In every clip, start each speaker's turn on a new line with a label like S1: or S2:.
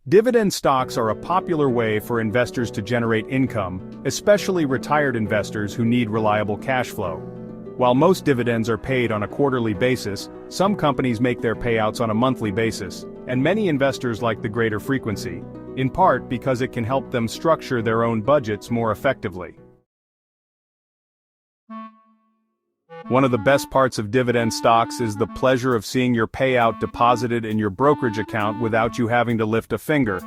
S1: Dividend stocks are a popular way for investors to generate income, especially retired investors who need reliable cash flow. While most dividends are paid on a quarterly basis, some companies make their payouts on a monthly basis, and many investors like the greater frequency, in part because it can help them structure their own budgets more effectively. One of the best parts of dividend stocks is the pleasure of seeing your payout deposited in your brokerage account without you having to lift a finger.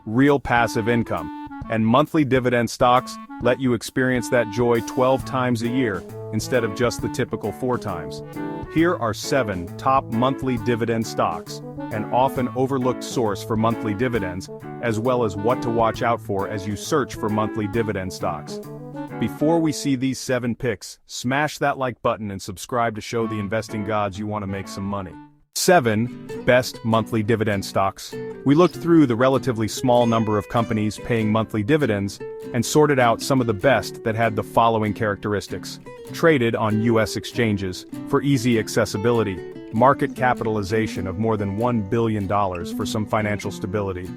S1: Real passive income. And monthly dividend stocks let you experience that joy 12 times a year, instead of just the typical 4 times. Here are 7 top monthly dividend stocks, an often overlooked source for monthly dividends, as well as what to watch out for as you search for monthly dividend stocks. Before we see these 7 picks, smash that like button and subscribe to show the investing gods you want to make some money. 7. Best monthly dividend stocks. We looked through the relatively small number of companies paying monthly dividends and sorted out some of the best that had the following characteristics. Traded on U.S. exchanges, for easy accessibility, market capitalization of more than $1 billion for some financial stability.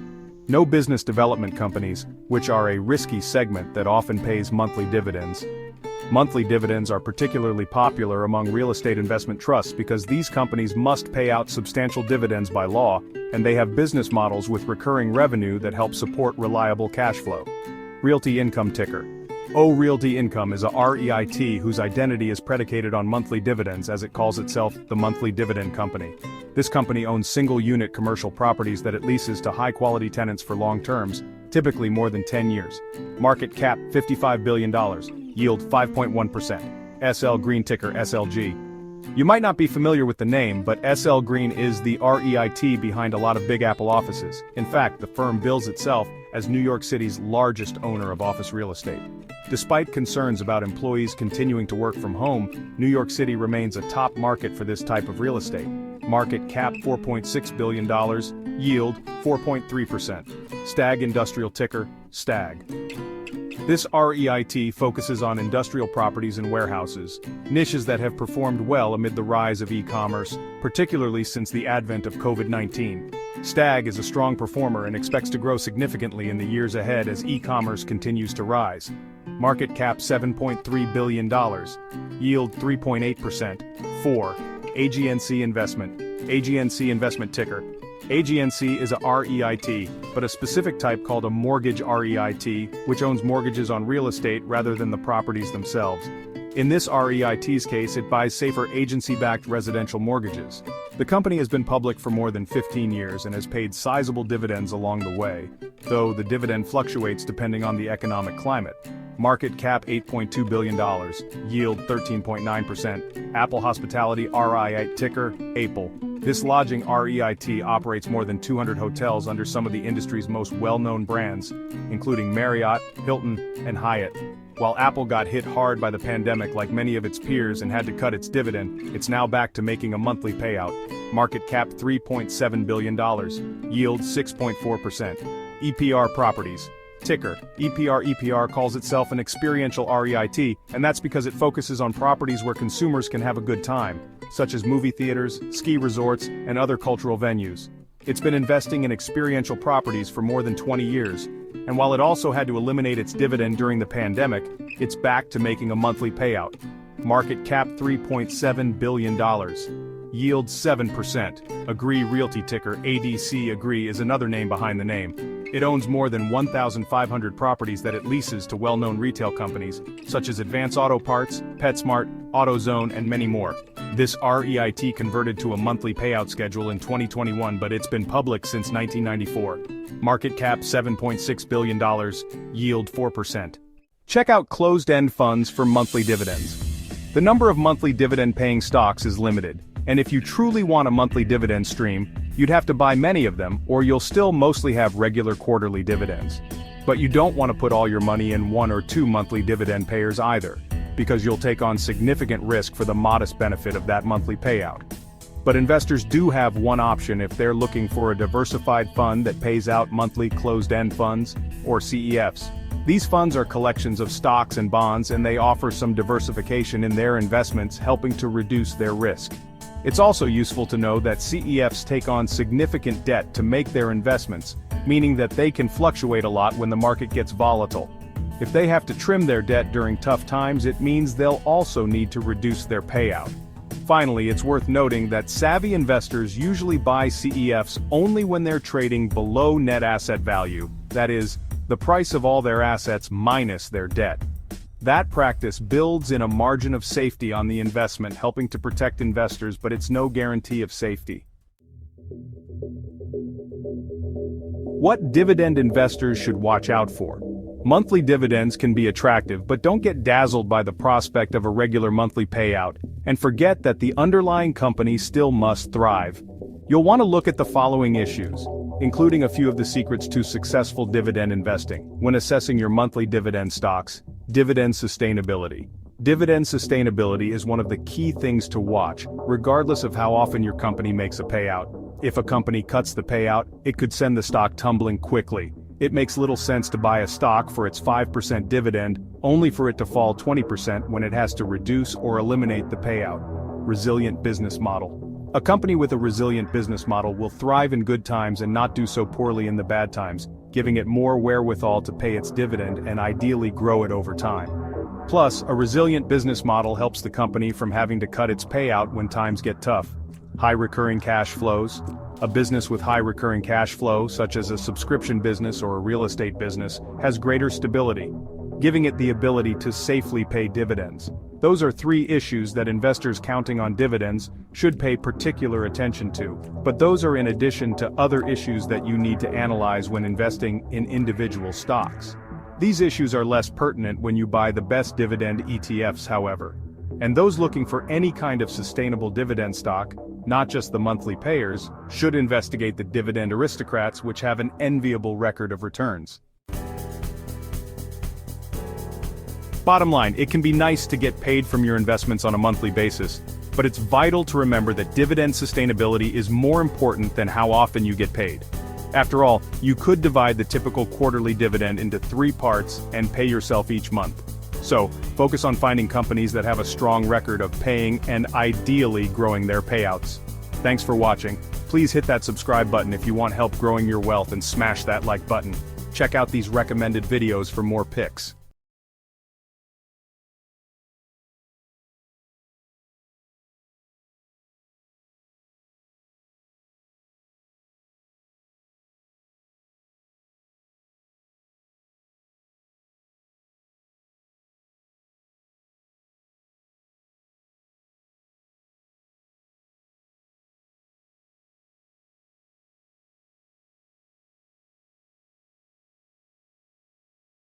S1: No business development companies, which are a risky segment that often pays monthly dividends. Monthly dividends are particularly popular among real estate investment trusts because these companies must pay out substantial dividends by law, and they have business models with recurring revenue that help support reliable cash flow. Realty Income Ticker. Realty Income is a REIT whose identity is predicated on monthly dividends, as it calls itself the Monthly Dividend Company. This company owns single-unit commercial properties that it leases to high-quality tenants for long terms, typically more than 10 years. Market cap $55 billion, yield 5.1%. SL Green ticker SLG. You might not be familiar with the name, but SL Green is the REIT behind a lot of Big Apple offices. In fact, the firm bills itself as New York City's largest owner of office real estate. Despite concerns about employees continuing to work from home, New York City remains a top market for this type of real estate. Market cap $4.6 billion, yield 4.3%. STAG Industrial ticker, STAG. This REIT focuses on industrial properties and warehouses, niches that have performed well amid the rise of e-commerce, particularly since the advent of COVID-19. STAG is a strong performer and expects to grow significantly in the years ahead as e-commerce continues to rise. Market cap $7.3 billion, yield 3.8%. 4. AGNC Investment. AGNC Investment ticker. AGNC is a REIT, but a specific type called a mortgage REIT, which owns mortgages on real estate rather than the properties themselves. In this REIT's case, it buys safer agency-backed residential mortgages. The company has been public for more than 15 years and has paid sizable dividends along the way, though the dividend fluctuates depending on the economic climate. Market cap $8.2 billion, yield 13.9%. Apple Hospitality REIT ticker, APLE. This lodging REIT operates more than 200 hotels under some of the industry's most well-known brands, including Marriott, Hilton, and Hyatt. While Apple got hit hard by the pandemic like many of its peers and had to cut its dividend, it's now back to making a monthly payout. Market cap $3.7 billion, yield 6.4%. EPR Properties. Ticker, EPR. EPR calls itself an experiential REIT, and that's because it focuses on properties where consumers can have a good time, such as movie theaters, ski resorts, and other cultural venues. It's been investing in experiential properties for more than 20 years, and while it also had to eliminate its dividend during the pandemic, it's back to making a monthly payout. Market cap $3.7 billion, yield 7%. Agree Realty ticker, ADC. Agree is another name behind the name. It owns more than 1,500 properties that it leases to well-known retail companies, such as Advance Auto Parts, PetSmart, AutoZone, and many more. This REIT converted to a monthly payout schedule in 2021, but it's been public since 1994. Market cap $7.6 billion, yield 4%. Check out ClosedEnd Funds for monthly dividends. The number of monthly dividend-paying stocks is limited, and if you truly want a monthly dividend stream, you'd have to buy many of them, or you'll still mostly have regular quarterly dividends. But you don't want to put all your money in 1 or 2 monthly dividend payers either, because you'll take on significant risk for the modest benefit of that monthly payout. But investors do have one option if they're looking for a diversified fund that pays out monthly closed-end funds, or CEFs. These funds are collections of stocks and bonds, and they offer some diversification in their investments, helping to reduce their risk. It's also useful to know that CEFs take on significant debt to make their investments, meaning that they can fluctuate a lot when the market gets volatile. If they have to trim their debt during tough times, it means they'll also need to reduce their payout. Finally, it's worth noting that savvy investors usually buy CEFs only when they're trading below net asset value, that is, the price of all their assets minus their debt. That practice builds in a margin of safety on the investment, helping to protect investors, but it's no guarantee of safety. What dividend investors should watch out for? Monthly dividends can be attractive, but don't get dazzled by the prospect of a regular monthly payout, and forget that the underlying company still must thrive. You'll want to look at the following issues, including a few of the secrets to successful dividend investing. When assessing your monthly dividend stocks, dividend sustainability. Dividend sustainability is one of the key things to watch, regardless of how often your company makes a payout. If a company cuts the payout, it could send the stock tumbling quickly. It makes little sense to buy a stock for its 5% dividend, only for it to fall 20% when it has to reduce or eliminate the payout. Resilient business model. A company with a resilient business model will thrive in good times and not do so poorly in the bad times, giving it more wherewithal to pay its dividend and ideally grow it over time. Plus, a resilient business model helps the company from having to cut its payout when times get tough. High recurring cash flows. A business with high recurring cash flow, such as a subscription business or a real estate business, has greater stability, giving it the ability to safely pay dividends. Those are three issues that investors counting on dividends should pay particular attention to, but those are in addition to other issues that you need to analyze when investing in individual stocks. These issues are less pertinent when you buy the best dividend ETFs, however. And those looking for any kind of sustainable dividend stock, not just the monthly payers, should investigate the dividend aristocrats, which have an enviable record of returns. Bottom line, it can be nice to get paid from your investments on a monthly basis, but it's vital to remember that dividend sustainability is more important than how often you get paid. After all, you could divide the typical quarterly dividend into 3 parts and pay yourself each month. So, focus on finding companies that have a strong record of paying and ideally growing their payouts. Thanks for watching. Please hit that subscribe button if you want help growing your wealth, and smash that like button. Check out these recommended videos for more picks.